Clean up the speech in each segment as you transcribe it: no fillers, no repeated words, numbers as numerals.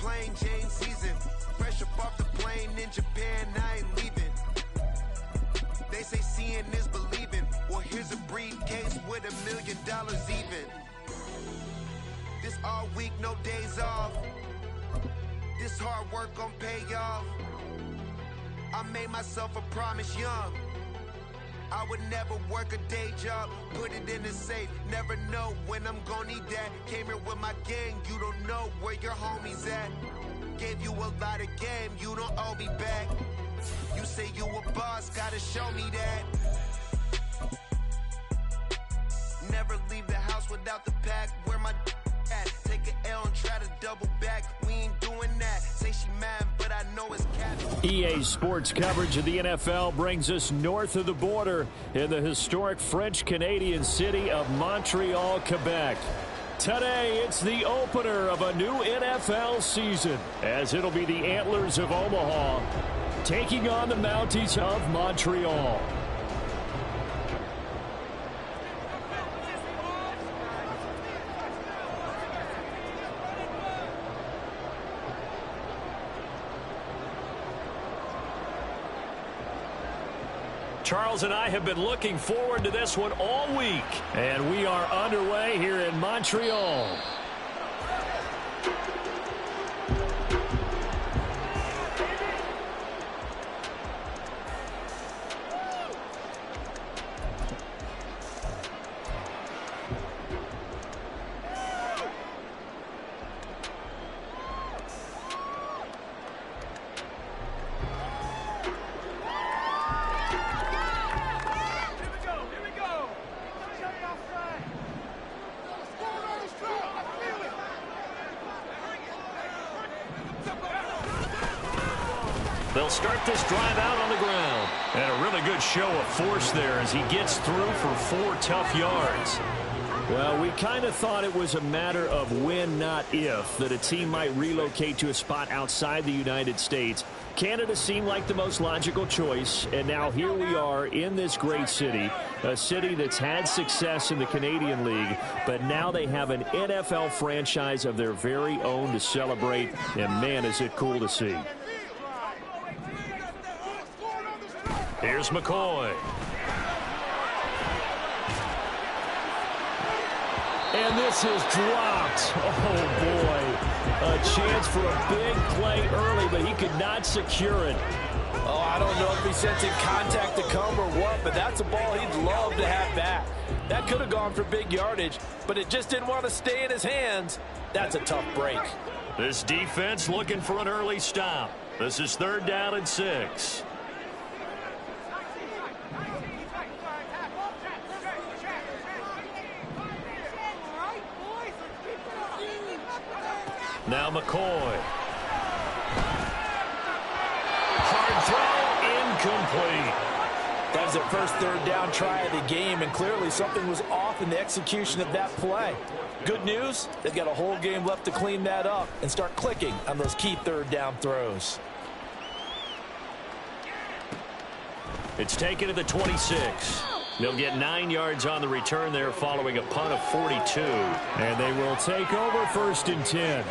plain Jane season. Fresh up off the plane in Japan, I ain't leaving. They say seeing is believing. Well, here's a briefcase with $1 million even. This all week, no days off. This hard work gon' pay off. I made myself a promise young. I would never work a day job, put it in the safe. Never know when I'm gonna need that. Came here with my gang, you don't know where your homies at. Gave you a lot of game, you don't owe me back. You say you a boss, gotta show me that. Never leave the house without the pack. Where my at? Take an L and try to double back. We ain't doing that. Say she mad, but I know it's cap. EA Sports coverage of the NFL brings us north of the border in the historic French-Canadian city of Montreal, Quebec. Today, it's the opener of a new NFL season, as it'll be the Antlers of Omaha taking on the Mounties of Montreal. Charles and I have been looking forward to this one all week, and we are underway here in Montreal. They'll start this drive out on the ground. And a really good show of force there as he gets through for 4 tough yards. Well, we kind of thought it was a matter of when, not if, that a team might relocate to a spot outside the United States. Canada seemed like the most logical choice, and now here we are in this great city, a city that's had success in the Canadian League, but now they have an NFL franchise of their very own to celebrate, and man, is it cool to see. Here's McCoy. And this is dropped. Oh, boy. A chance for a big play early, but he could not secure it. Oh, I don't know if he sensing contact to come or what, but that's a ball he'd love to have back. That could have gone for big yardage, but it just didn't want to stay in his hands. That's a tough break. This defense looking for an early stop. This is 3rd down and 6. Now McCoy. Hard throw, incomplete. That was their first 3rd down try of the game, and clearly something was off in the execution of that play. Good news, they've got a whole game left to clean that up and start clicking on those key 3rd down throws. It's taken to the 26. They'll get 9 yards on the return there following a punt of 42. And they will take over 1st and 10.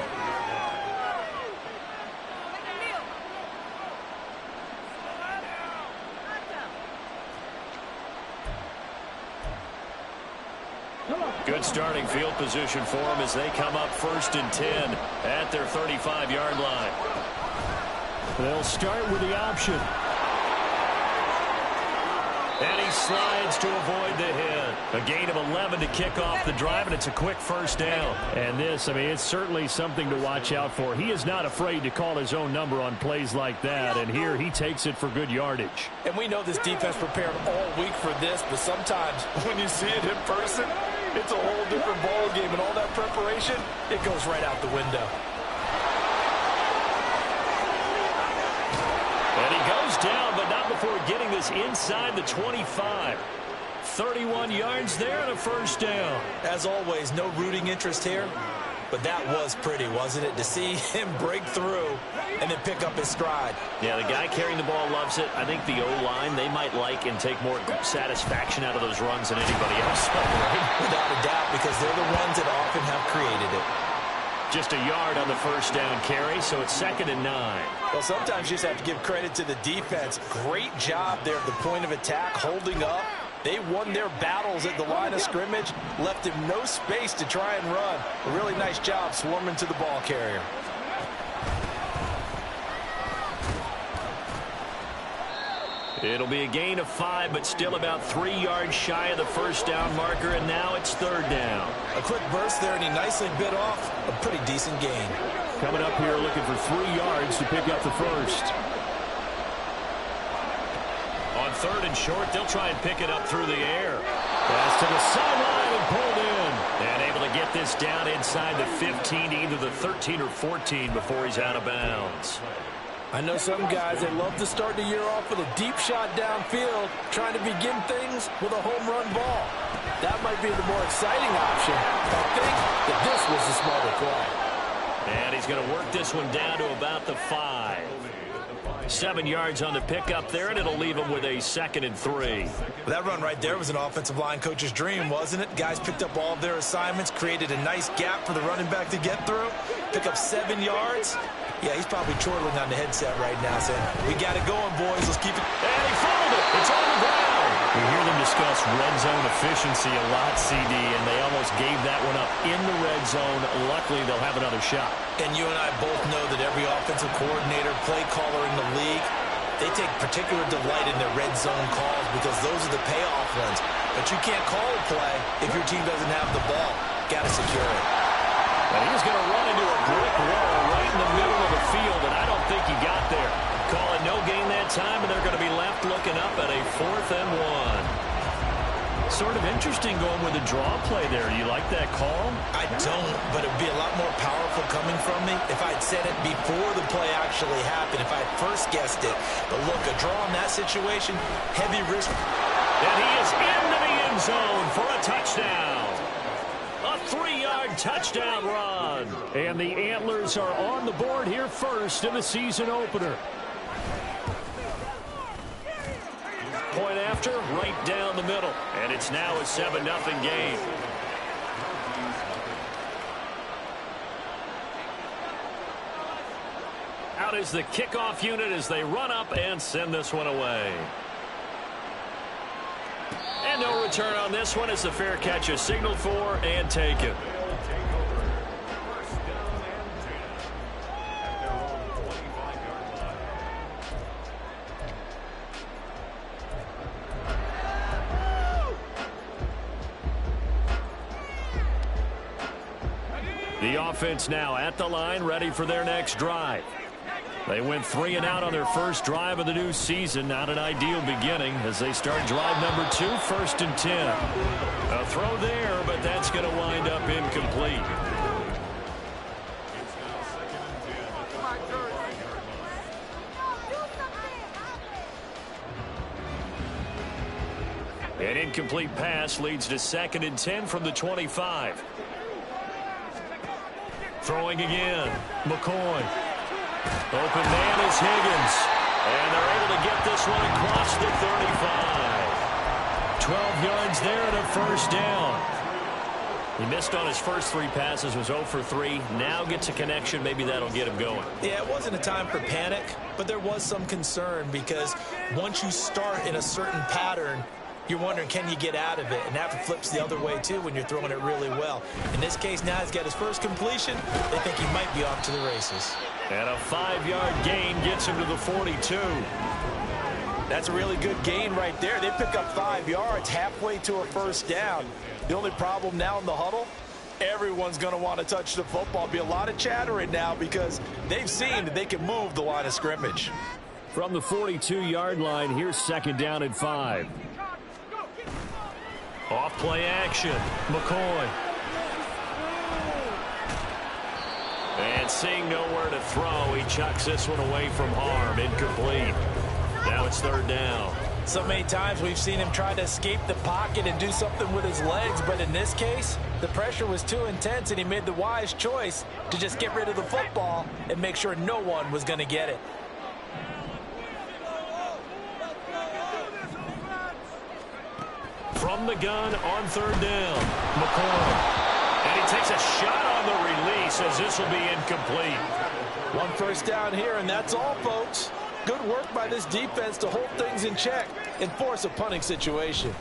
Good starting field position for them as they come up 1st and 10 at their 35-yard line. They'll start with the option. And he slides to avoid the hit. A gain of 11 to kick off the drive, and it's a quick 1st down. And this, I mean, it's certainly something to watch out for. He is not afraid to call his own number on plays like that, and here he takes it for good yardage. And we know this defense prepared all week for this, but sometimes when you see it in person, it's a whole different ball game, and all that preparation, it goes right out the window. And he goes down, but not before getting this inside the 25. 31 yards there and a 1st down. As always, no rooting interest here, but that was pretty, wasn't it? To see him break through and then pick up his stride. Yeah, the guy carrying the ball loves it. I think the O-line, they might like and take more satisfaction out of those runs than anybody else. Without a doubt, because they're the ones that often have created it. Just a yard on the first down carry, so it's 2nd and 9. Well, sometimes you just have to give credit to the defense. Great job there at the point of attack, holding up. They won their battles at the line of scrimmage, left him no space to try and run. A really nice job swarming to the ball carrier. It'll be a gain of 5, but still about 3 yards shy of the first down marker, and now it's 3rd down. A quick burst there, and he nicely bit off a pretty decent gain. Coming up here looking for 3 yards to pick up the first. On 3rd and short, they'll try and pick it up through the air. Pass to the sideline and pulled in. And able to get this down inside the 15 to either the 13 or 14 before he's out of bounds. I know some guys, they love to start the year off with a deep shot downfield, trying to begin things with a home run ball. That might be the more exciting option. I think that this was the smarter play. And he's going to work this one down to about the 5. 7 yards on the pickup there, and it'll leave him with a 2nd and 3. Well, that run right there was an offensive line coach's dream, wasn't it? Guys picked up all of their assignments, created a nice gap for the running back to get through, pick up 7 yards. Yeah, he's probably chortling on the headset right now saying, we got it going, boys. Let's keep it. And he fumbled it. It's on the ground. We hear them discuss red zone efficiency a lot, CD, and they almost gave that one up in the red zone. Luckily, they'll have another shot. And you and I both know that every offensive coordinator, play caller in the league, they take particular delight in their red zone calls because those are the payoff ones. But you can't call a play if your team doesn't have the ball. Got to secure it. And he's going to run into a brick wall right in the middle of the field, and I don't think he got there. Call it no gain that time, and they're going to be left looking up at a 4th and 1. Sort of interesting going with a draw play there. Do you like that call? I don't, but it would be a lot more powerful coming from me if I'd said it before the play actually happened, if I had first guessed it. But look, a draw in that situation, heavy risk. And he is into the end zone for a touchdown. A 3-yard touchdown run. And the Antlers are on the board here first in the season opener. Point after, right down the middle. And it's now a 7-0 game. Out is the kickoff unit as they run up and send this one away. And no return on this one as the fair catch is signaled for and taken. The offense now at the line, ready for their next drive. They went 3 and out on their first drive of the new season. Not an ideal beginning as they start drive number 2, 1st and 10. A throw there, but that's going to wind up incomplete. An incomplete pass leads to 2nd and 10 from the 25. Throwing again, McCoy. Open man is Higgins. And they're able to get this one across the 35. 12 yards there and a first down. He missed on his first 3 passes, was 0 for 3. Now gets a connection. Maybe that'll get him going. Yeah, it wasn't a time for panic, but there was some concern because once you start in a certain pattern, you're wondering, can you get out of it? And that flips the other way, too, when you're throwing it really well. In this case, now he's got his first completion. They think he might be off to the races. And a 5-yard gain gets him to the 42. That's a really good gain right there. They pick up 5 yards halfway to a first down. The only problem now in the huddle, everyone's going to want to touch the football. Be a lot of chattering now because they've seen that they can move the line of scrimmage. From the 42-yard line, here's 2nd down and 5. Off play action, McCoy. And seeing nowhere to throw, he chucks this one away from harm, incomplete. Now it's 3rd down. So many times we've seen him try to escape the pocket and do something with his legs, but in this case, the pressure was too intense and he made the wise choice to just get rid of the football and make sure no one was going to get it. From the gun on 3rd down, McCoy. And he takes a shot on the release. he says this will be incomplete. One first down here, and that's all, folks. Good work by this defense to hold things in check and force a punting situation.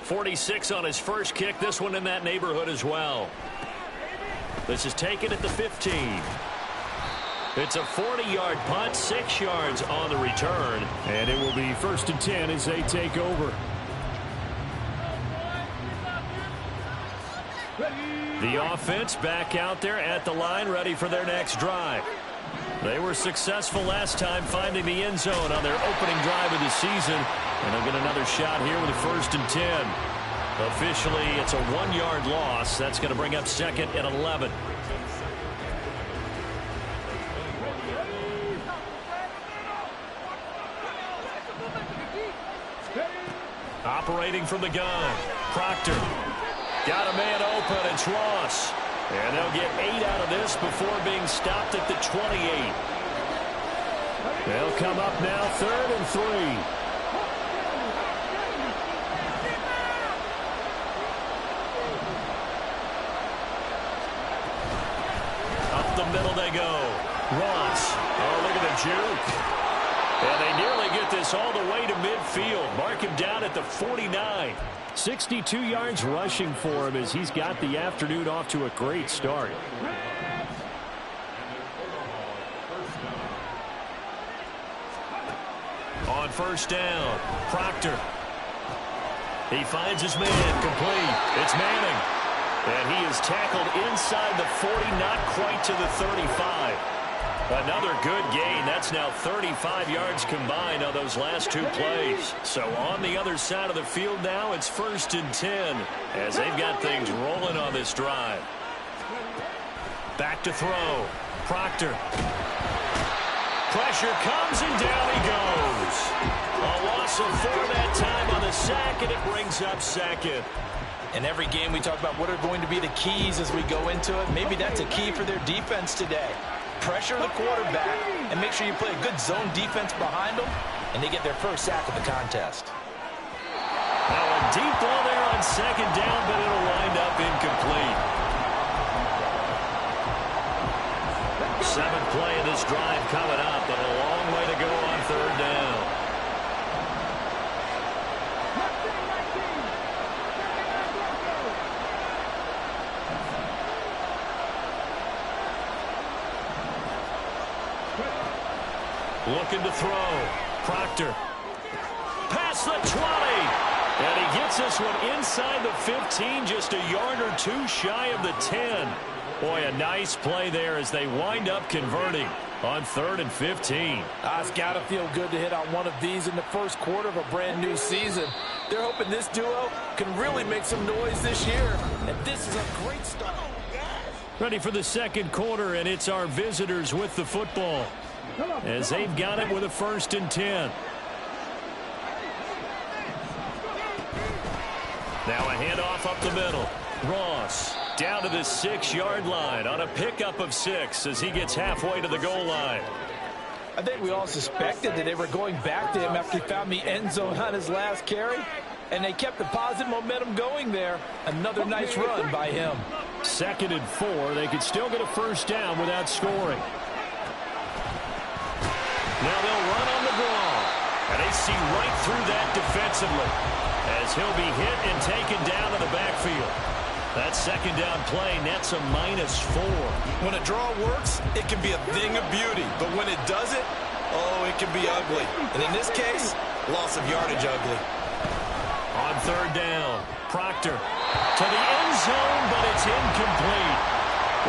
46 on his first kick. This one in that neighborhood as well. This is taken at the 15. It's a 40-yard punt, 6 yards on the return. And it will be 1st and 10 as they take over. The offense back out there at the line, ready for their next drive. They were successful last time finding the end zone on their opening drive of the season. And they'll get another shot here with a 1st and 10. Officially, it's a 1-yard loss. That's going to bring up 2nd and 11. Operating from the gun, Proctor. Got a man open, it's Ross. And they'll get 8 out of this before being stopped at the 28. They'll come up now 3rd and 3. Up the middle they go. Ross. Oh, look at the juke. And they nearly get this all the way to midfield. Mark him down at the 49. 62 yards rushing for him as he's got the afternoon off to a great start. On 1st down, Proctor. He finds his man, complete. It's Manning. And he is tackled inside the 40, not quite to the 35. Another good gain. That's now 35 yards combined on those last 2 plays. So on the other side of the field now, it's 1st and 10 as they've got things rolling on this drive. Back to throw. Proctor. Pressure comes and down he goes. A loss of 4 that time on the sack, and it brings up 2nd. In every game we talk about what are going to be the keys as we go into it. Maybe that's a key for their defense today. Pressure the quarterback and make sure you play a good zone defense behind them, and they get their first sack of the contest. Now a deep ball there on 2nd down, but it'll wind up incomplete. 7th play of this drive coming up, but a long way to go on 3rd down. Looking to throw. Proctor. Past the 20. And he gets this one inside the 15, just a yard or 2 shy of the 10. Boy, a nice play there as they wind up converting on 3rd and 15. It's got to feel good to hit on one of these in the first quarter of a brand new season. They're hoping this duo can really make some noise this year. And this is a great start. Ready for the 2nd quarter, and it's our visitors with the football as they've got it with a 1st and 10. Now a handoff up the middle. Ross down to the 6-yard line on a pickup of 6 as he gets halfway to the goal line. I think we all suspected that they were going back to him after he found the end zone on his last carry, and they kept the positive momentum going there. Another nice run by him. 2nd and 4. They could still get a 1st down without scoring. Now they'll run on the draw, and they see right through that defensively as he'll be hit and taken down to the backfield. That 2nd down play nets a -4. When a draw works, it can be a thing of beauty, but when it doesn't, oh, it can be ugly. And in this case, loss of yardage ugly. On 3rd down, Proctor to the end zone, but it's incomplete.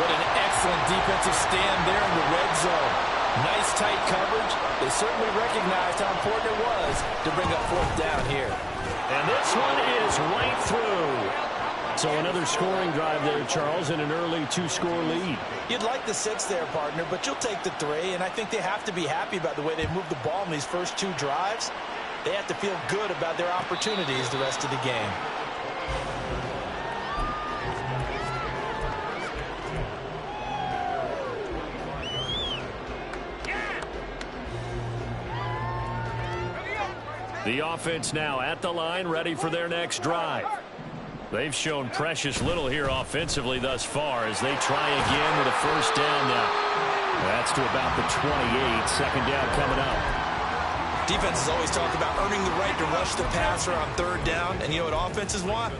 What an excellent defensive stand there in the red zone. Nice tight coverage. They certainly recognized how important it was to bring up 4th down here. And this one is right through. So another scoring drive there, Charles, and an early 2-score lead. You'd like the 6 there, partner, but you'll take the 3, and I think they have to be happy about the way they moved the ball in these first 2 drives. They have to feel good about their opportunities the rest of the game. The offense now at the line, ready for their next drive. They've shown precious little here offensively thus far as they try again with a first down now. That's to about the 28. Second down coming up. Defenses always talk about earning the right to rush the passer on third down. And you know what offenses want?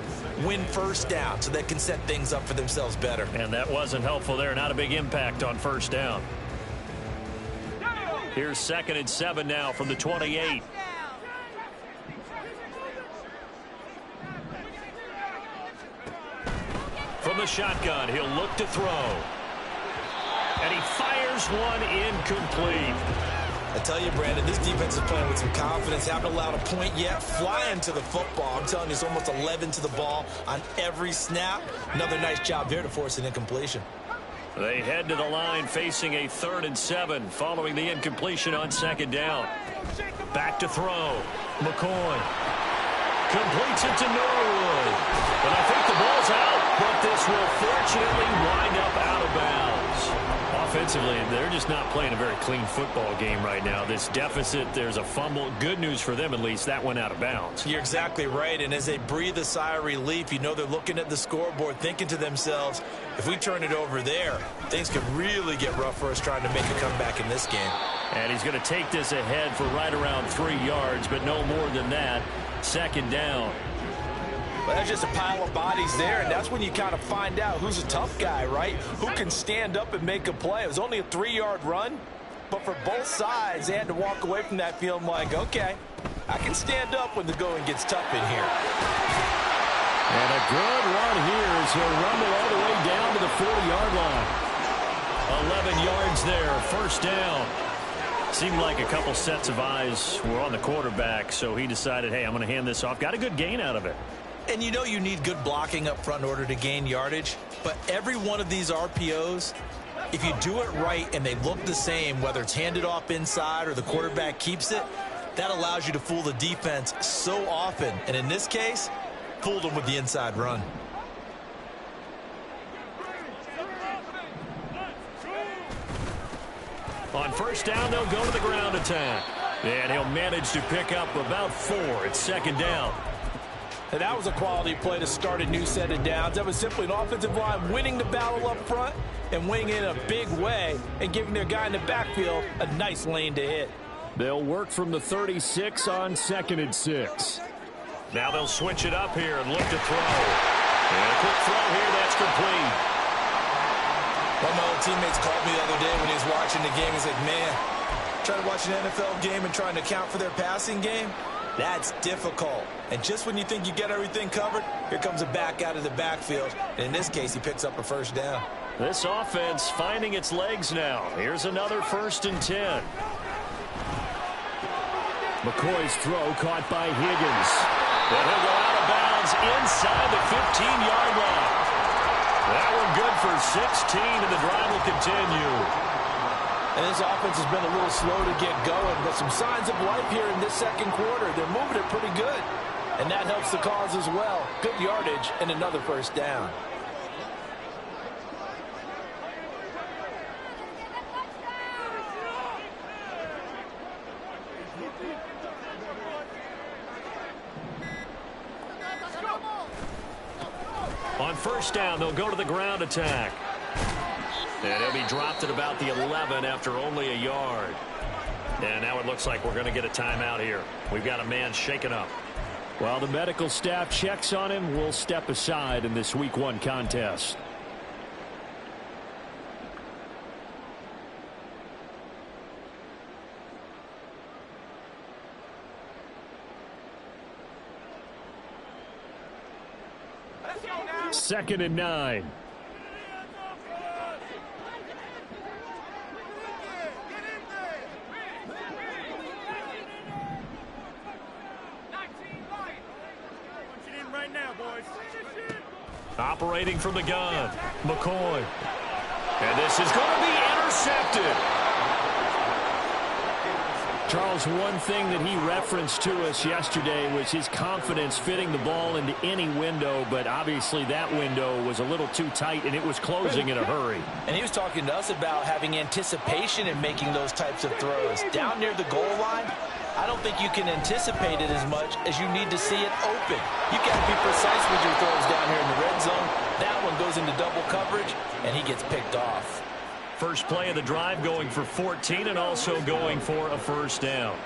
Win first down so they can set things up for themselves better. And that wasn't helpful there. Not a big impact on first down. Here's 2nd and 7 now from the 28. From the shotgun, he'll look to throw. And he fires one incomplete. I tell you, Brandon, this defense is playing with some confidence. Haven't allowed a point yet. Flying to the football. I'm telling you, it's almost 11 to the ball on every snap. Another nice job there to force an incompletion. They head to the line facing a 3rd and 7 following the incompletion on 2nd down. Back to throw. McCoy completes it to Norwood. And I think the ball's out, but this will fortunately wind up out of bounds. Offensively, they're just not playing a very clean football game right now. This deficit, there's a fumble. Good news for them, at least. That went out of bounds. You're exactly right. And as they breathe a sigh of relief, you know they're looking at the scoreboard, thinking to themselves, if we turn it over there, things could really get rough for us trying to make a comeback in this game. And he's going to take this ahead for right around 3 yards, but no more than that. 2nd down. But that's just a pile of bodies there, and that's when you kind of find out who's a tough guy, right? Who can stand up and make a play. It was only a 3-yard run, but for both sides, they had to walk away from that feeling like, okay, I can stand up when the going gets tough in here. And a good run here as he'll rumble all the way down to the 40-yard line. 11 yards there, first down. Seemed like a couple sets of eyes were on the quarterback, so he decided, hey, I'm going to hand this off. Got a good gain out of it. And you know you need good blocking up front in order to gain yardage, but every one of these RPOs, if you do it right and they look the same, whether it's handed off inside or the quarterback keeps it, that allows you to fool the defense so often. And in this case, fooled them with the inside run. On first down, they'll go to the ground attack. And he'll manage to pick up about 4 at 2nd down. And that was a quality play to start a new set of downs. That was simply an offensive line winning the battle up front and winning it in a big way and giving their guy in the backfield a nice lane to hit. They'll work from the 36 on 2nd and 6. Now they'll switch it up here and look to throw. And a quick throw here, that's complete. One of my old teammates called me the other day when he was watching the game. He's like, man, trying to watch an NFL game and trying to account for their passing game? That's difficult. And just when you think you get everything covered, here comes a back out of the backfield. And in this case, he picks up a first down. This offense finding its legs now. Here's another 1st and 10. McCoy's throw caught by Higgins. And he'll go out of bounds inside the 15-yard line. That one good for 16, and the drive will continue. And this offense has been a little slow to get going, but some signs of life here in this 2nd quarter. They're moving it pretty good, and that helps the cause as well. Good yardage and another first down. On first down, they'll go to the ground attack. And he'll be dropped at about the 11 after only a yard. And now it looks like we're going to get a timeout here. We've got a man shaken up. While the medical staff checks on him, we'll step aside in this Week 1 contest. Second and 9. Operating from the gun, McCoy. And this is going to be intercepted. Charles, one thing that he referenced to us yesterday was his confidence fitting the ball into any window, but obviously that window was a little too tight, and it was closing in a hurry. And he was talking to us about having anticipation in making those types of throws. Down near the goal line, I don't think you can anticipate it as much as you need to see it open. You got to be precise with your throws down here in the red zone. That one goes into double coverage, and he gets picked off. First play of the drive going for 14 and also going for a first down.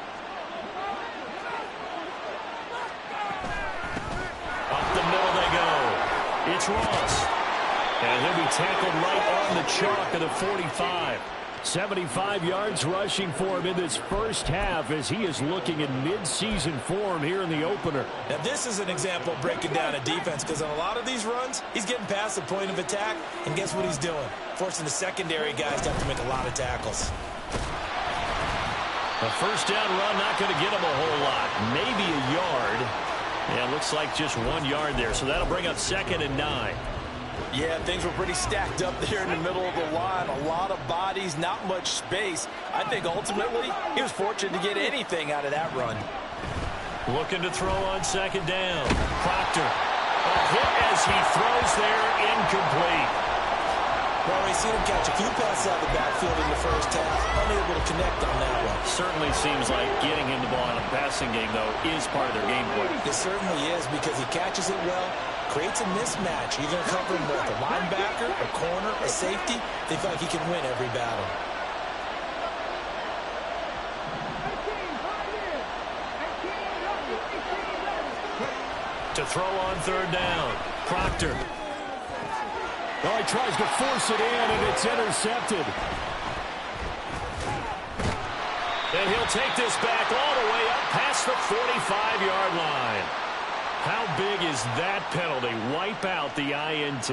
Up the middle they go. It's Ross. And he'll be tackled right on the chalk of the 45. 75 yards rushing for him in this first half as he is looking in mid-season form here in the opener. Now this is an example of breaking down a defense, because on a lot of these runs, he's getting past the point of attack, and guess what he's doing? Forcing the secondary guys to have to make a lot of tackles. A first down run not going to get him a whole lot. Maybe a yard. Yeah, it looks like just 1 yard there, so that'll bring up 2nd and 9. Yeah, things were pretty stacked up there in the middle of the line. A lot of bodies, not much space. I think ultimately he was fortunate to get anything out of that run. Looking to throw on 2nd down. Proctor. A hit as he throws there, incomplete. Well, we've seen him catch a few passes out of the backfield in the first half. Unable to connect on that one. Certainly seems like getting him the ball in a passing game, though, is part of their game plan. It certainly is, because he catches it well, creates a mismatch. You're going to cover him with a linebacker, a corner, a safety. They feel like he can win every battle. To throw on 3rd down. Proctor. Oh, he tries to force it in, and it's intercepted. And he'll take this back all the way up past the 45-yard line. How big is that penalty? Wipe out the INT.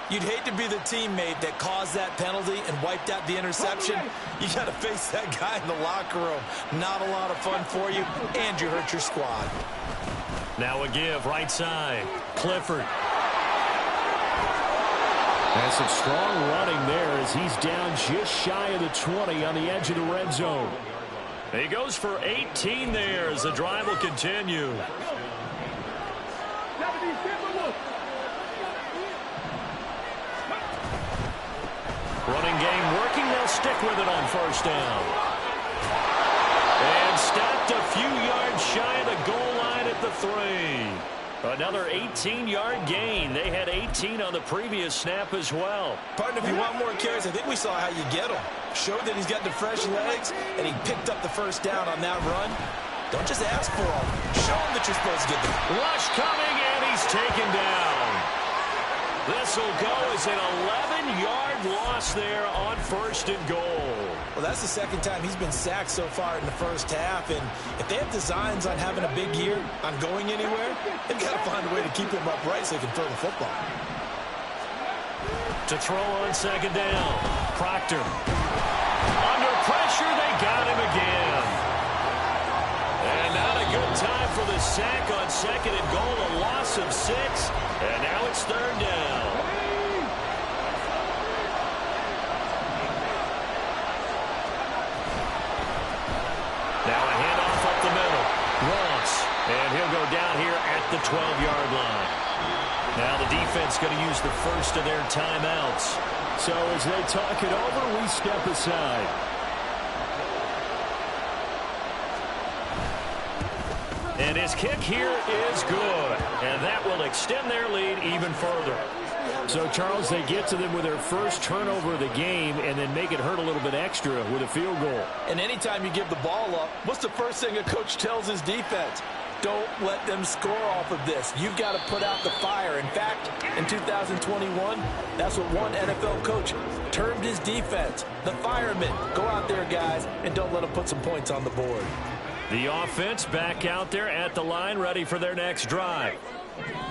You'd hate to be the teammate that caused that penalty and wiped out the interception. You got to face that guy in the locker room. Not a lot of fun for you, and you hurt your squad. Now a give, right side. Clifford. And some strong running there as he's down just shy of the 20 on the edge of the red zone. He goes for 18 there as the drive will continue. Running game working. They'll stick with it on 1st down. And stopped a few yards shy of the goal line at the 3. Another 18-yard gain. They had 18 on the previous snap as well. Partner, if you want more carries, I think we saw how you get him. Showed that he's got the fresh legs, and he picked up the first down on that run. Don't just ask for them. Show them that you're supposed to get them. Rush coming, and he's taken down. This will go as an 11-yard loss there on 1st and goal. Well, that's the 2nd time he's been sacked so far in the first half, and if they have designs on having a big year, on going anywhere, they've got to find a way to keep him upright so they can throw the football. To throw on 2nd down, Proctor. Under pressure, they got him again. And not a good time for the sack on 2nd and goal, a loss of 6, and now it's 3rd down. Now a handoff up the middle. Ross. And he'll go down here at the 12-yard line. Now the defense going to use the first of their timeouts. So as they talk it over, we step aside. And his kick here is good. And that will extend their lead even further. So, Charles, they get to them with their first turnover of the game and then make it hurt a little bit extra with a field goal. And anytime you give the ball up, what's the first thing a coach tells his defense? Don't let them score off of this. You've got to put out the fire. In fact, in 2021, that's what one NFL coach termed his defense. The firemen. Go out there, guys, and don't let them put some points on the board. The offense back out there at the line, ready for their next drive.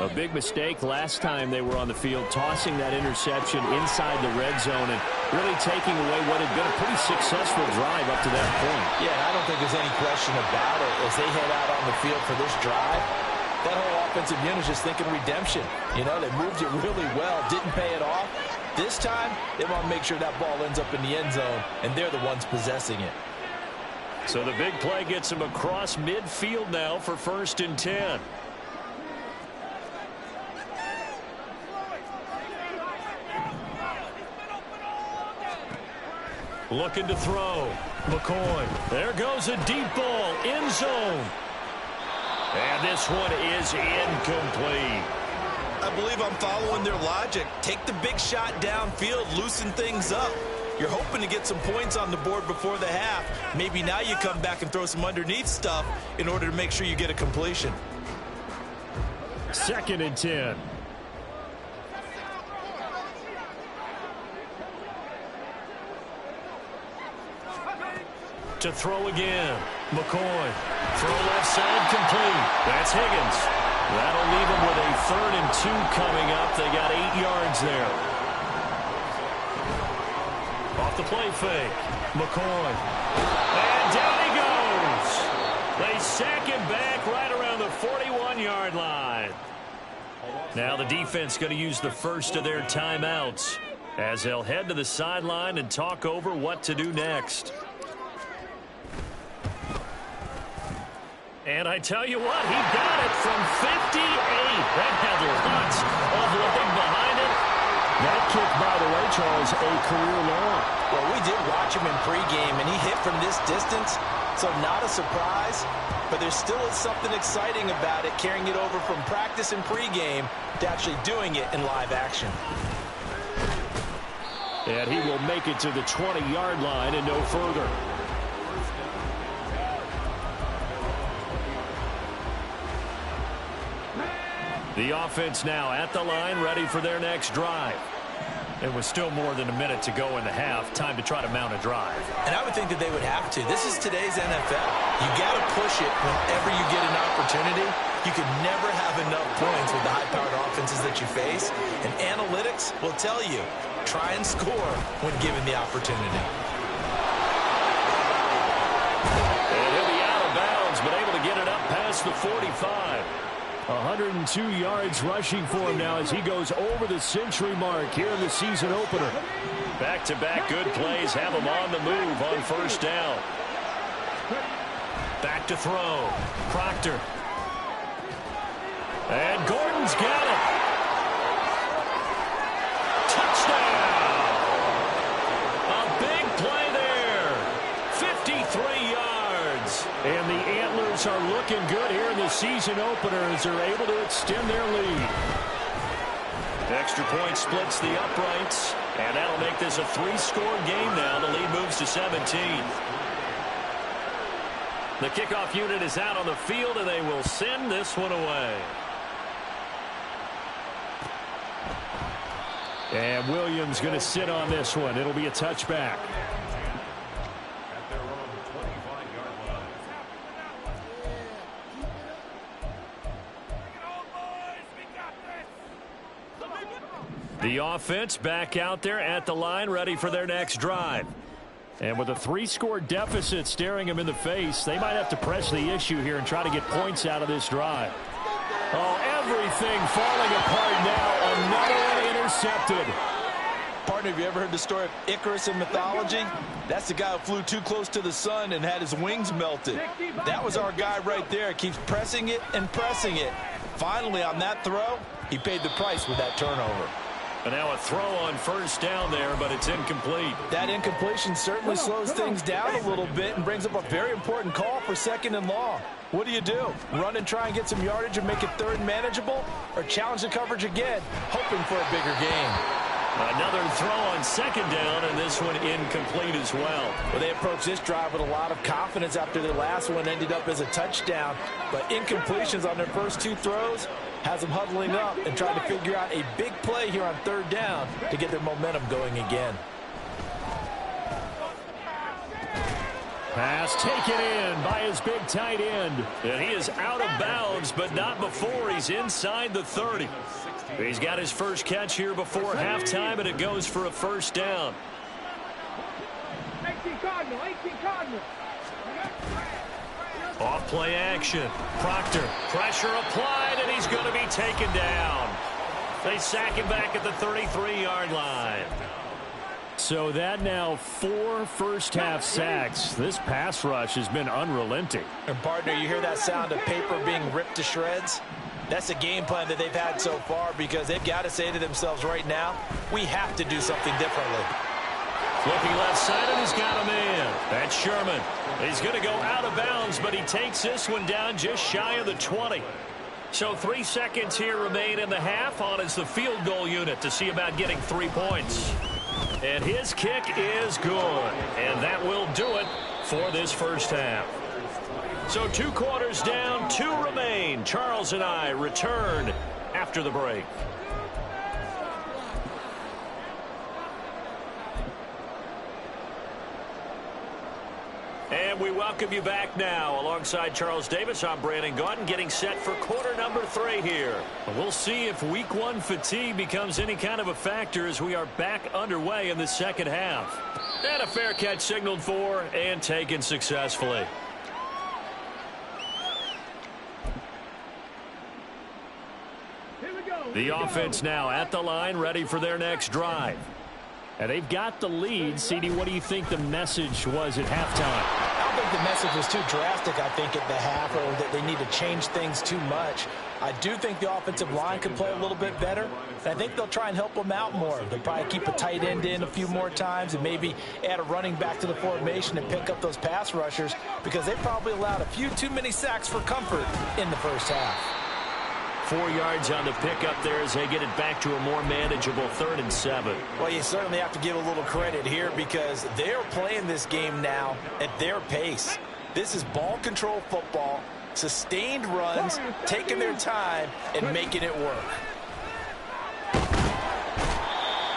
A big mistake last time they were on the field, tossing that interception inside the red zone and really taking away what had been a pretty successful drive up to that point. Yeah, I don't think there's any question about it. As they head out on the field for this drive, that whole offensive unit is just thinking redemption. You know, they moved it really well, didn't pay it off. This time, they want to make sure that ball ends up in the end zone, and they're the ones possessing it. So the big play gets him across midfield now for 1st and 10. Looking to throw. McCoy. There goes a deep ball. End zone. And this one is incomplete. I believe I'm following their logic. Take the big shot downfield, loosen things up. You're hoping to get some points on the board before the half. Maybe now you come back and throw some underneath stuff in order to make sure you get a completion. 2nd and 10. To throw again. McCoy. Throw left side complete. That's Higgins. That'll leave them with a 3rd and 2 coming up. They got 8 yards there. Off the play fake. McCoy. And down he goes. They sack him back right around the 41-yard line. Now the defense going to use the first of their timeouts as they'll head to the sideline and talk over what to do next. And I tell you what, he got it from 58. That had lots of leg behind it. That kick, by the way, Charles, a career long. Well, we did watch him in pregame, and he hit from this distance, so not a surprise. But there still is something exciting about it, carrying it over from practice and pregame to actually doing it in live action. And he will make it to the 20-yard line and no further. The offense now at the line, ready for their next drive. It was still more than a minute to go in the half. Time to try to mount a drive. And I would think that they would have to. This is today's NFL. You got to push it whenever you get an opportunity. You can never have enough points with the high-powered offenses that you face. And analytics will tell you, try and score when given the opportunity. And he'll be out of bounds, but able to get it up past the 45. 102 yards rushing for him now as he goes over the century mark here in the season opener. Back-to-back good plays have him on the move on 1st down. Back to throw. Proctor. And Gordon's got it. Touchdown! A big play there. 53 yards. And the Antlers are looking good here in the season opener as they're able to extend their lead. Extra point splits the uprights, and that'll make this a 3-score game now. The lead moves to 17. The kickoff unit is out on the field, and they will send this one away. And Williams going to sit on this one. It'll be a touchback. The offense back out there at the line, ready for their next drive. And with a 3-score deficit staring them in the face, they might have to press the issue here and try to get points out of this drive. Oh, everything falling apart now. Another one intercepted. Partner, have you ever heard the story of Icarus in mythology? That's the guy who flew too close to the sun and had his wings melted. That was our guy right there. Keeps pressing it and pressing it. Finally, on that throw, he paid the price with that turnover. And now a throw on 1st down there, but it's incomplete. That incompletion certainly slows things down a little bit and brings up a very important call for 2nd and long. What do? Run and try and get some yardage and make it 3rd and manageable? Or challenge the coverage again, hoping for a bigger gain? Another throw on 2nd down, and this one incomplete as well. Well, they approached this drive with a lot of confidence after their last one ended up as a touchdown. But incompletions on their first 2 throws has them huddling up and trying to figure out a big play here on 3rd down to get their momentum going again. Pass taken in by his big tight end. And he is out of bounds, but not before he's inside the 30. He's got his first catch here before halftime, and it goes for a 1st down. 18 Cardinal. Off play action. Proctor. Pressure applied, and he's going to be taken down. They sack him back at the 33-yard line. So that now 4 first-half sacks. This pass rush has been unrelenting. And, partner, you hear that sound of paper being ripped to shreds? That's a game plan that they've had so far because they've got to say to themselves right now, we have to do something differently. Looking left side, and he's got a man. That's Sherman. He's going to go out of bounds, but he takes this one down just shy of the 20. So 3 seconds here remain in the half. On is the field goal unit to see about getting 3 points. And his kick is good. And that will do it for this first half. So 2 quarters down, 2 remain. Charles and I return after the break. And we welcome you back now. Alongside Charles Davis, I'm Brandon Gaudin, getting set for quarter number 3 here. We'll see if week 1 fatigue becomes any kind of a factor as we are back underway in the second half. And a fair catch signaled for and taken successfully. The offense now at the line, ready for their next drive. And they've got the lead. CD, what do you think the message was at halftime? I don't think the message was too drastic, I think, at the half, or that they need to change things too much. I do think the offensive line could play a little bit better. And I think they'll try and help them out more. They'll probably keep a tight end in a few more times and maybe add a running back to the formation and pick up those pass rushers, because they probably allowed a few too many sacks for comfort in the first half. 4 yards on the pickup there as they get it back to a more manageable 3rd and 7. Well, you certainly have to give a little credit here because they're playing this game now at their pace. This is ball control football, sustained runs, taking their time, and making it work.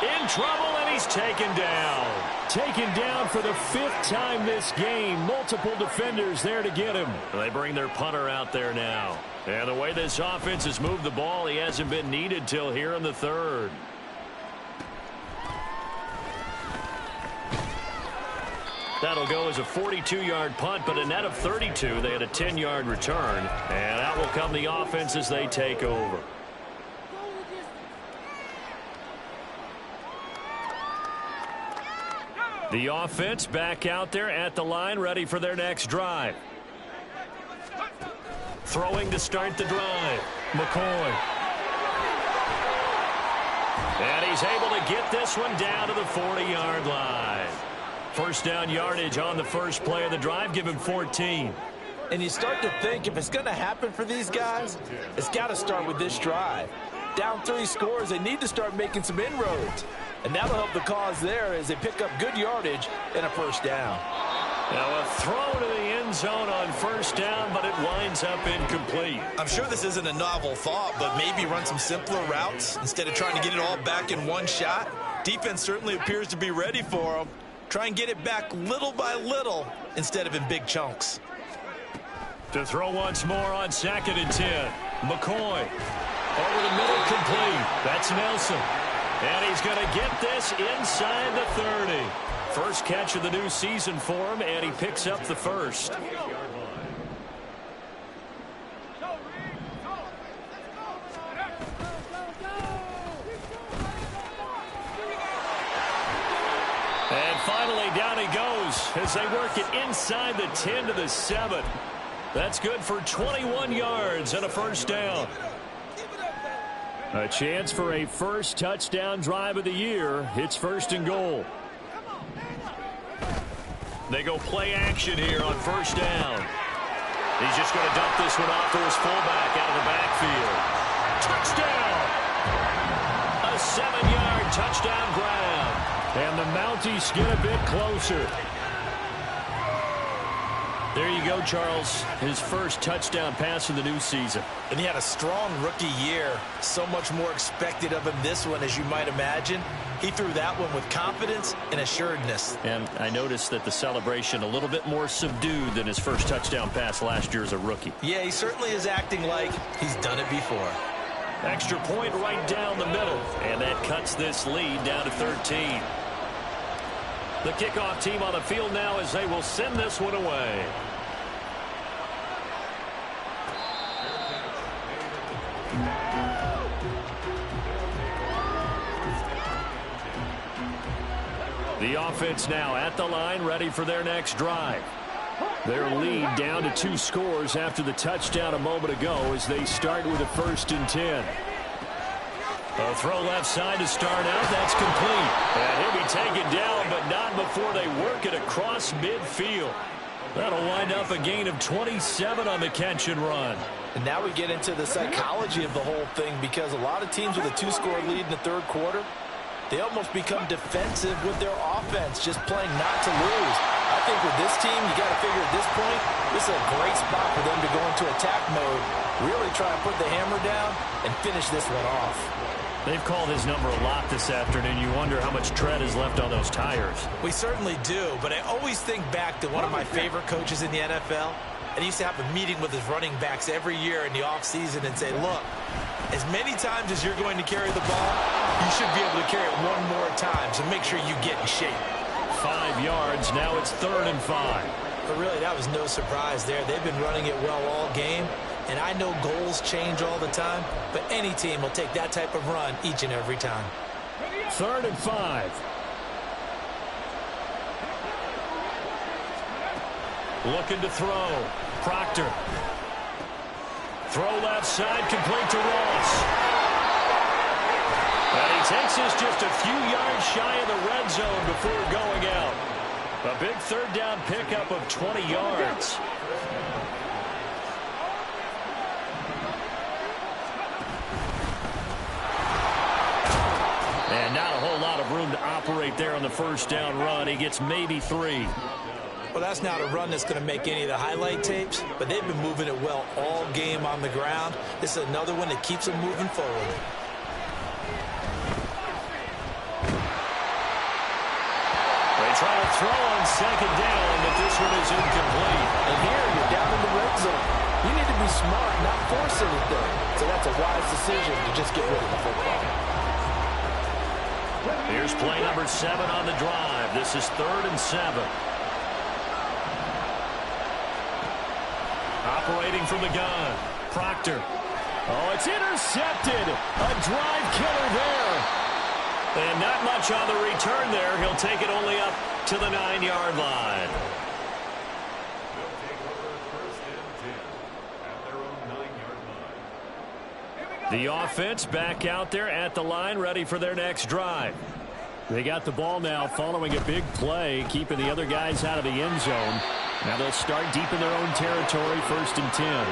In trouble, and he's taken down. Taken down for the 5th time this game. Multiple defenders there to get him. They bring their punter out there now. And the way this offense has moved the ball, he hasn't been needed till here in the 3rd. That'll go as a 42-yard punt, but a net of 32. They had a 10-yard return. And out will come the offense as they take over. The offense back out there at the line, ready for their next drive. Throwing to start the drive. McCoy. And he's able to get this one down to the 40-yard line. First down yardage on the first play of the drive. Give him 14. And you start to think if it's going to happen for these guys, it's got to start with this drive. Down 3 scores, they need to start making some inroads. And that'll help the cause there as they pick up good yardage and a first down. Now a throw to the end zone on first down, but it winds up incomplete. I'm sure this isn't a novel thought, but maybe run some simpler routes instead of trying to get it all back in one shot. Defense certainly appears to be ready for them. Try and get it back little by little instead of in big chunks. To throw once more on 2nd and 10. McCoy. Over the middle, complete. That's Nelson. And he's going to get this inside the 30. First catch of the new season for him, and he picks up the first. And finally, down he goes as they work it inside the 10 to the 7. That's good for 21 yards and a first down. A chance for a first touchdown drive of the year. It's 1st and goal. They go play action here on first down. He's just going to dump this one off to his fullback out of the backfield. Touchdown! A 7-yard touchdown grab. And the Mounties get a bit closer. There you go, Charles. His first touchdown pass of the new season. And he had a strong rookie year. So much more expected of him this one, as you might imagine. He threw that one with confidence and assuredness. And I noticed that the celebration a little bit more subdued than his first touchdown pass last year as a rookie. Yeah, he certainly is acting like he's done it before. Extra point right down the middle. And that cuts this lead down to 13. The kickoff team on the field now as they will send this one away. The offense now at the line, ready for their next drive. Their lead down to 2 scores after the touchdown a moment ago as they start with a 1st and 10. A throw left side to start out. That's complete. And he'll be taken down, but not before they work it across midfield. That'll wind up a gain of 27 on the catch and run. And now we get into the psychology of the whole thing, because a lot of teams with a 2-score lead in the third quarter, they almost become defensive with their offense, just playing not to lose. I think with this team, you got to figure at this point, this is a great spot for them to go into attack mode, really try and put the hammer down and finish this one off. They've called his number a lot this afternoon. You wonder how much tread is left on those tires. We certainly do, but I always think back to one of my favorite coaches in the NFL. And he used to have a meeting with his running backs every year in the offseason and say, look, as many times as you're going to carry the ball, you should be able to carry it one more time, so make sure you get in shape. 5 yards, now it's 3rd and 5. But really, that was no surprise there. They've been running it well all game. And I know goals change all the time, but any team will take that type of run each and every time. 3rd and 5. Looking to throw. Proctor. Throw left side, complete to Ross. And he takes us just a few yards shy of the red zone before going out. A big 3rd down pickup of 20 yards. And not a whole lot of room to operate there on the 1st down run. He gets maybe 3. Well, that's not a run that's going to make any of the highlight tapes, but they've been moving it well all game on the ground. This is another one that keeps them moving forward. They try to throw on 2nd down, but this one is incomplete. And here, you're down in the red zone. You need to be smart, not force anything. So that's a wise decision to just get rid of the football. Here's play number 7 on the drive. This is 3rd and 7. Operating from the gun. Proctor. Oh, it's intercepted. A drive killer there. And not much on the return there. He'll take it only up to the 9-yard line. The offense back out there at the line, ready for their next drive. They got the ball now following a big play, keeping the other guys out of the end zone. Now they'll start deep in their own territory, 1st and 10.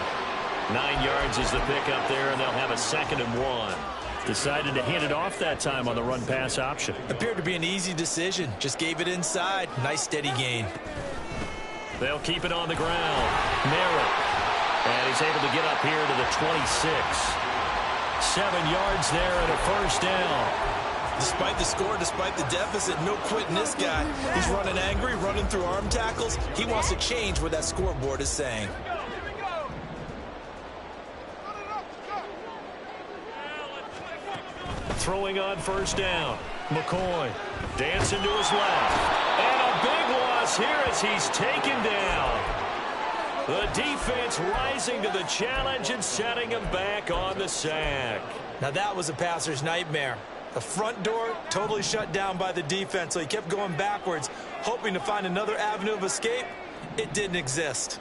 9 yards is the pickup there, and they'll have a 2nd and 1. Decided to hand it off that time on the run-pass option. Appeared to be an easy decision. Just gave it inside. Nice, steady gain. They'll keep it on the ground. Merritt. And he's able to get up here to the 26. 7 yards there and a 1st down. Despite the score, despite the deficit, no quitting this guy. He's running angry, running through arm tackles. He wants to change what that scoreboard is saying. Throwing on 1st down. McCoy dancing to his left. And a big loss here as he's taken down. The defense rising to the challenge and setting him back on the sack. Now that was a passer's nightmare. The front door totally shut down by the defense, so he kept going backwards, hoping to find another avenue of escape. It didn't exist.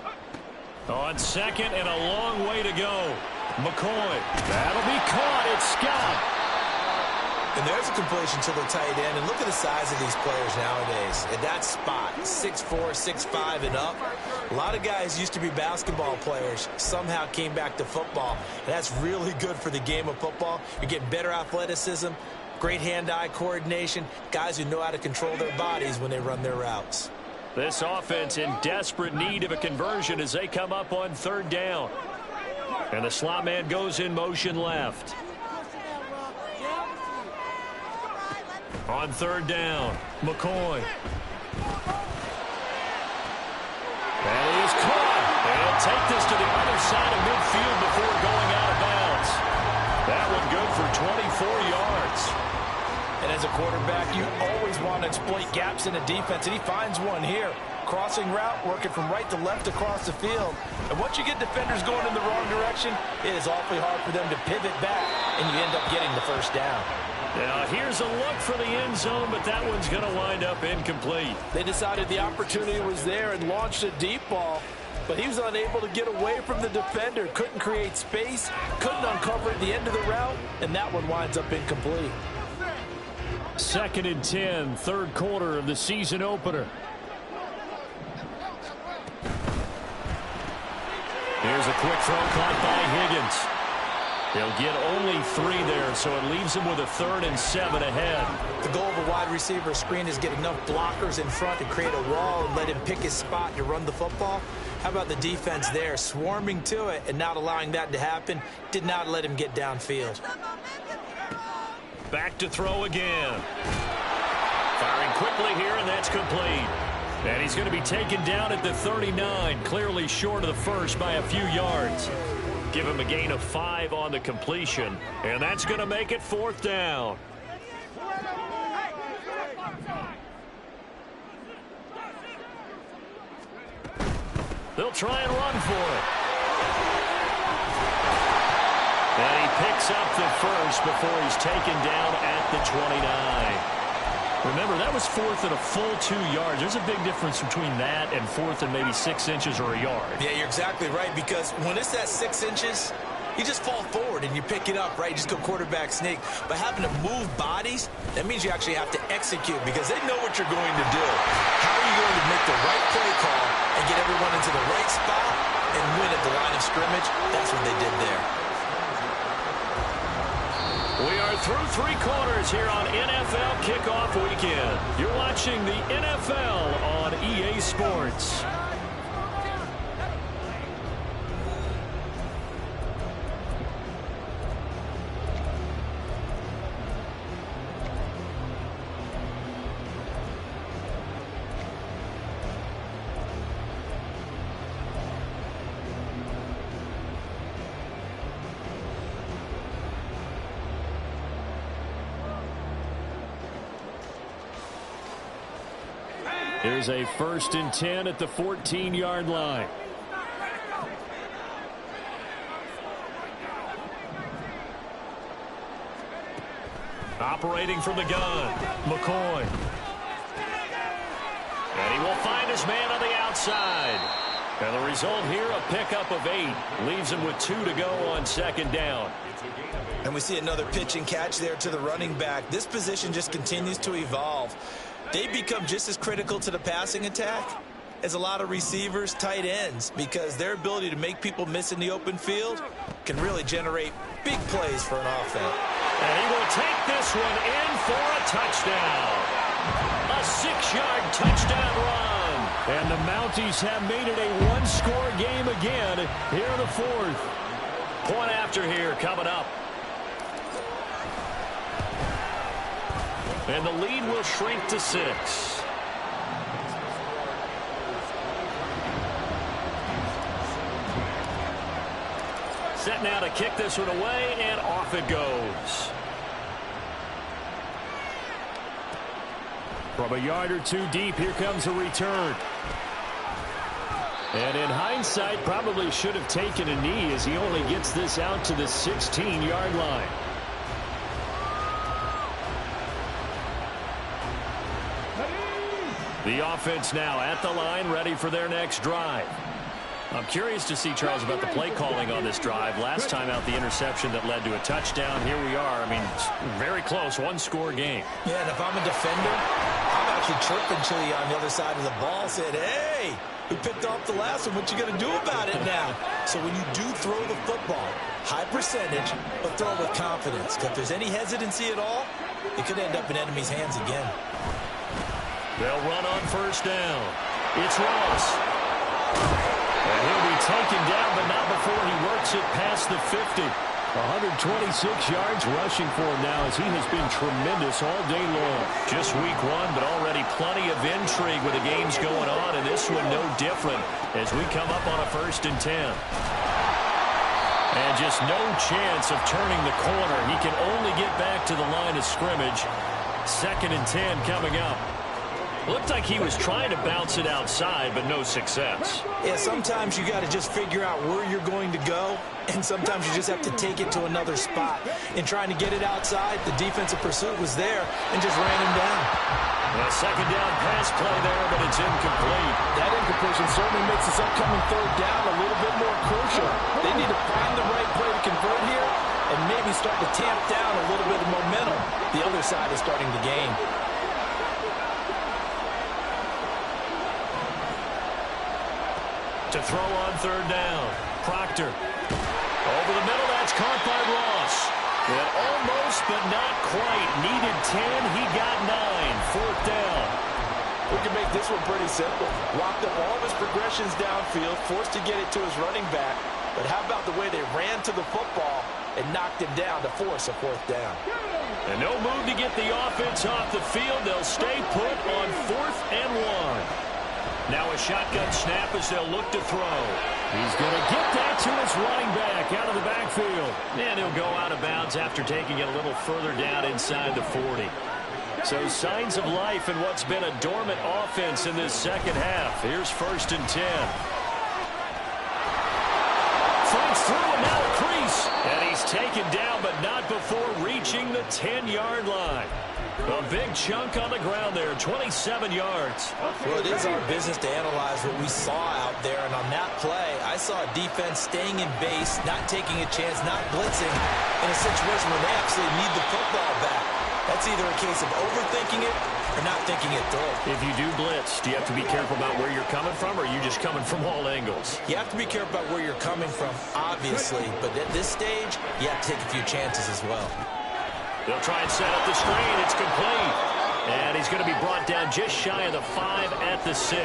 On 2nd and a long way to go. McCoy. That'll be caught. It's Scott. And there's a completion to the tight end. And look at the size of these players nowadays. At that spot, 6'4", 6'5", and up. A lot of guys used to be basketball players. Somehow came back to football. And that's really good for the game of football. You're getting better athleticism, great hand-eye coordination, guys who know how to control their bodies when they run their routes. This offense in desperate need of a conversion as they come up on 3rd down. And the slot man goes in motion left. On 3rd down, McCoy. And he is caught. And he'll take this to the other side of midfield before going out of bounds. That one good for 24 yards. And as a quarterback, you always want to exploit gaps in the defense, and he finds one here. Crossing route, working from right to left across the field. And once you get defenders going in the wrong direction, it is awfully hard for them to pivot back, and you end up getting the 1st down. Now, here's a look for the end zone, but that one's going to wind up incomplete. They decided the opportunity was there and launched a deep ball, but he was unable to get away from the defender. Couldn't create space, couldn't uncover the end of the route, and that one winds up incomplete. 2nd and 10, third quarter of the season opener. Here's a quick throw caught by Higgins. He'll get only 3 there, so it leaves him with a 3rd and 7 ahead. The goal of a wide receiver screen is get enough blockers in front to create a wall and let him pick his spot to run the football. How about the defense there, swarming to it and not allowing that to happen? Did not let him get downfield. Back to throw again. Firing quickly here, and that's complete. And he's going to be taken down at the 39, clearly short of the first by a few yards. Give him a gain of 5 on the completion, and that's going to make it 4th down. They'll try and run for it. And he picks up the first before he's taken down at the 29. Remember, that was 4th and a full 2 yards. There's a big difference between that and 4th and maybe 6 inches or a yard. Yeah, you're exactly right, because when it's that 6 inches, you just fall forward and you pick it up, right? You just go quarterback sneak. But having to move bodies, that means you actually have to execute because they know what you're going to do. How are you going to make the right play call and get everyone into the right spot and win at the line of scrimmage? That's what they did there. We are through 3 quarters here on NFL Kickoff Weekend. You're watching the NFL on EA Sports. Here's a 1st and 10 at the 14-yard line. Operating from the gun, McCoy. And he will find his man on the outside. And the result here, a pickup of 8. Leaves him with 2 to go on 2nd down. And we see another pitch and catch there to the running back. This position just continues to evolve. They become just as critical to the passing attack as a lot of receivers, tight ends, because their ability to make people miss in the open field can really generate big plays for an offense. And he will take this one in for a touchdown. A 6-yard touchdown run. And the Mounties have made it a 1-score game again here in the 4th. Point after here coming up. And the lead will shrink to 6. Set now to kick this one away, and off it goes. From a yard or 2 deep, here comes a return. And in hindsight, probably should have taken a knee as he only gets this out to the 16-yard line. The offense now at the line, ready for their next drive. I'm curious to see, Charles, about the play calling on this drive. Last time out, the interception that led to a touchdown. Here we are. I mean, very close, 1-score game. Yeah, and if I'm a defender, I'm actually chirping Chili on the other side of the ball, saying, hey, we picked off the last one. What you going to do about it now? So when you do throw the football, high percentage, but throw it with confidence. If there's any hesitancy at all, it could end up in enemy's hands again. They'll run on 1st down. It's Ross. And he'll be taken down, but not before he works it past the 50. 126 yards rushing for him now as he has been tremendous all day long. Just week 1, but already plenty of intrigue with the games going on, and this one no different as we come up on a 1st and 10. And just no chance of turning the corner. He can only get back to the line of scrimmage. 2nd and 10 coming up. Looked like he was trying to bounce it outside, but no success. Yeah, sometimes you got to just figure out where you're going to go, and sometimes you just have to take it to another spot. In trying to get it outside, the defensive pursuit was there and just ran him down. A 2nd down pass play there, but it's incomplete. That incompletion possession certainly makes this upcoming third down a little bit more crucial. They need to find the right play to convert here and maybe start to tamp down a little bit of momentum. The other side is starting to gain. To throw on third down. Proctor. Over the middle, that's caught by Ross. And almost, but not quite. Needed 10, he got 9. Fourth down. We can make this one pretty simple. Locked up all of his progressions downfield, forced to get it to his running back. But how about the way they ran to the football and knocked him down to force a fourth down? And no move to get the offense off the field. They'll stay put on 4th and 1. Now a shotgun snap as they'll look to throw. He's going to get that to his running back out of the backfield. And he'll go out of bounds after taking it a little further down inside the 40. So signs of life in what's been a dormant offense in this second half. Here's 1st and 10. Fights through and now a crease. And he's taken down, but not before reaching the 10-yard line. A big chunk on the ground there, 27 yards. Well, it is our business to analyze what we saw out there. And on that play, I saw a defense staying in base, not taking a chance, not blitzing in a situation where they actually need the football back. That's either a case of overthinking it or not thinking it through. If you do blitz, do you have to be careful about where you're coming from, or are you just coming from all angles? You have to be careful about where you're coming from, obviously. But at this stage, you have to take a few chances as well. They'll try and set up the screen. It's complete. And he's going to be brought down just shy of the 5 at the 6.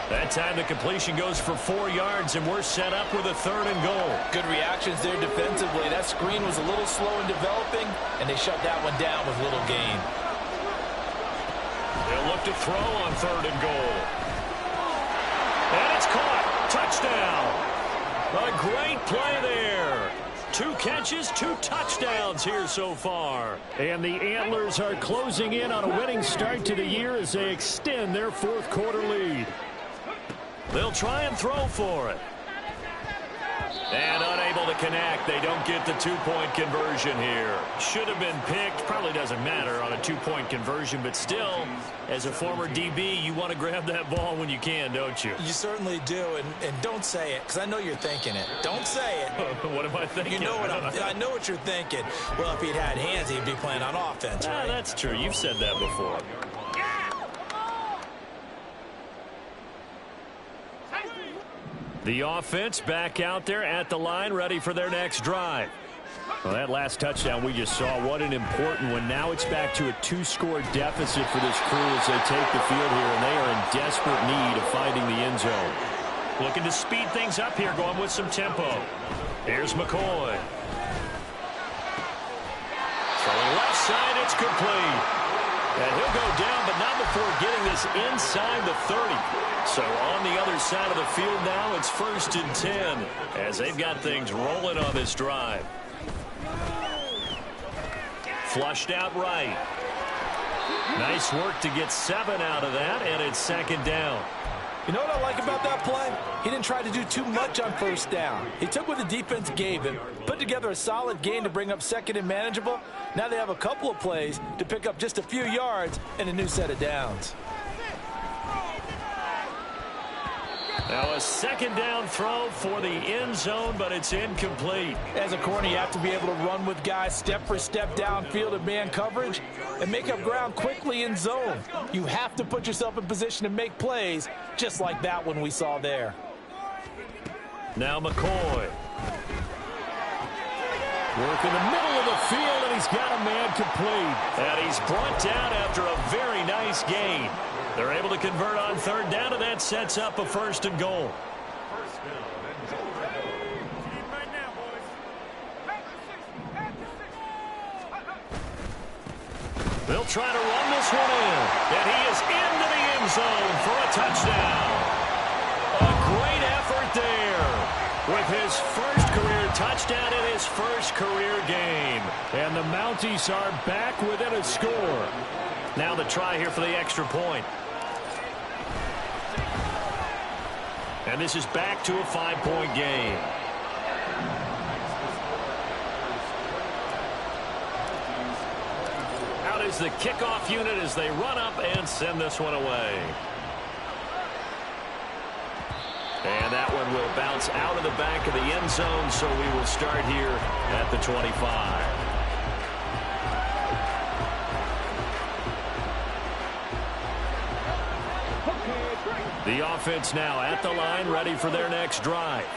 That time the completion goes for 4 yards, and we're set up with a 3rd and goal. Good reactions there defensively. That screen was a little slow in developing, and they shut that one down with little gain. They'll look to throw on 3rd and goal. And it's caught. Touchdown. A great play there. 2 catches, 2 touchdowns here so far. And the Antlers are closing in on a winning start to the year as they extend their 4th quarter lead. They'll try and throw for it. And unable to connect. They don't get the 2-point conversion here. Should have been picked. Probably doesn't matter on a 2-point conversion, but still, as a former DB, you want to grab that ball when you can, don't you? You certainly do, and don't say it, because I know you're thinking it. Don't say it. What am I thinking? You know what I know what you're thinking. Well, if he'd had hands, he'd be playing on offense, right? That's true. You've said that before. The offense back out there at the line, ready for their next drive. Well, that last touchdown we just saw, what an important one. Now it's back to a 2-score deficit for this crew as they take the field here, and they are in desperate need of finding the end zone. Looking to speed things up here, going with some tempo. Here's McCoy. Throwing left side, it's complete. And he'll go down, but not before getting this inside the 30. So on the other side of the field now, it's 1st and 10 as they've got things rolling on this drive. Flushed out right. Nice work to get 7 out of that, and it's 2nd down. You know what I like about that play? He didn't try to do too much on 1st down. He took what the defense gave him, put together a solid gain to bring up 2nd and manageable. Now they have a couple of plays to pick up just a few yards and a new set of downs. Now a 2nd down throw for the end zone, but it's incomplete. As a corner, you have to be able to run with guys step for step downfield in man coverage and make up ground quickly in zone. You have to put yourself in position to make plays, just like that one we saw there. Now McCoy. Work in the middle of the field, and he's got a man complete. And he's brought down after a very nice gain. They're able to convert on 3rd down, and that sets up a 1st and goal. They'll try to run this one in. And he is into the end zone for a touchdown. A great effort there with his first career touchdown in his first career game. And the Mounties are back within a score. Now the try here for the extra point. And this is back to a 5-point game. Out is the kickoff unit as they run up and send this one away. And that one will bounce out of the back of the end zone, so we will start here at the 25. The offense now at the line, ready for their next drive.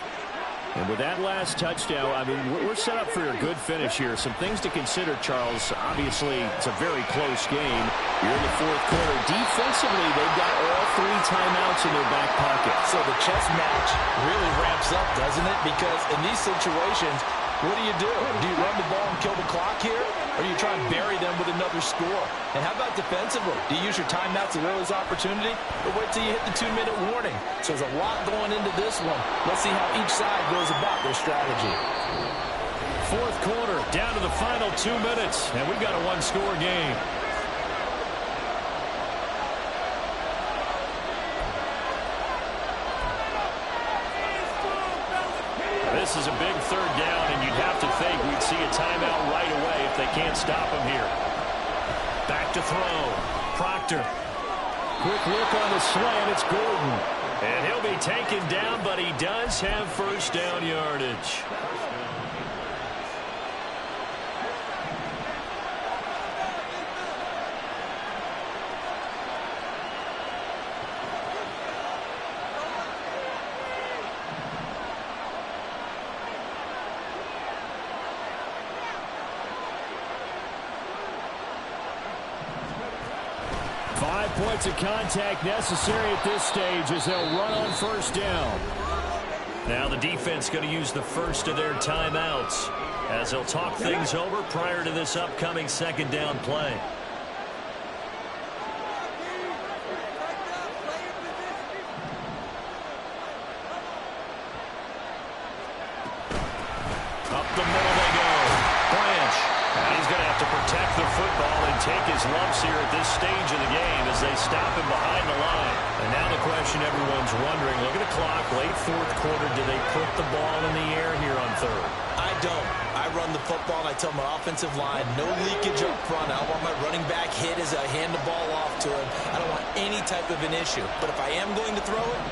And with that last touchdown, I mean, we're set up for a good finish here. Some things to consider, Charles. Obviously, it's a very close game. You're in the fourth quarter. Defensively, they've got all 3 timeouts in their back pocket. So the chess match really ramps up, doesn't it? Because in these situations, what do? Do you run the ball and kill the clock here? Or do you try and bury them with another score? And how about defensively? Do you use your timeouts at earliest opportunity? Or wait till you hit the 2-minute warning? So there's a lot going into this one. Let's see how each side goes about their strategy. Fourth quarter, down to the final 2 minutes. And we've got a 1-score game. This is a big third down, and you'd have to think we'd see a timeout right away if they can't stop him here. Back to throw. Proctor. Quick look on the slant. It's Gordon. And he'll be taken down, but he does have first down yardage. Points of contact necessary at this stage as they'll run on first down. Now the defense going to use the first of their timeouts as they'll talk things over prior to this upcoming second down play. Up the middle they go. Branch. He's going to have to protect the football and take his lumps here at this stage of the game as they stop him behind the line. And now the question everyone's wondering, look at the clock, late fourth quarter, do they put the ball in the air here on third? I don't. I run the football, and I tell my offensive line, no leakage up front. I don't want my running back hit as I hand the ball off to him. I don't want any type of an issue. But if I am going to throw it,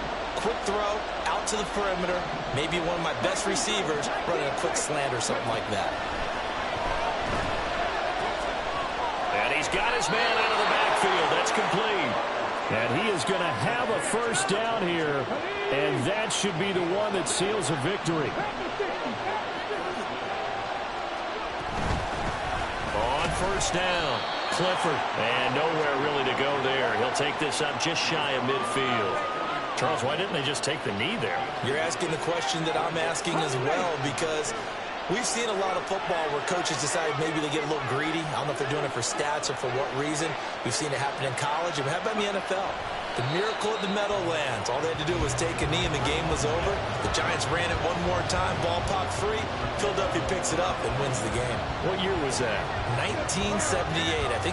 quick throw, out to the perimeter, maybe one of my best receivers running a quick slant or something like that. And he's got his man out of the backfield. That's complete. And he is going to have a first down here. And that should be the one that seals a victory. On first down, Clifford. And nowhere really to go there. He'll take this up just shy of midfield. Charles, why didn't they just take the knee there? You're asking the question that I'm asking as well, because we've seen a lot of football where coaches decide maybe they get a little greedy. I don't know if they're doing it for stats or for what reason. We've seen it happen in college. And how about in the NFL? The miracle at the Meadowlands. All they had to do was take a knee and the game was over. The Giants ran it one more time. Ball popped free. Philadelphia picks it up and wins the game. What year was that? 1978. I think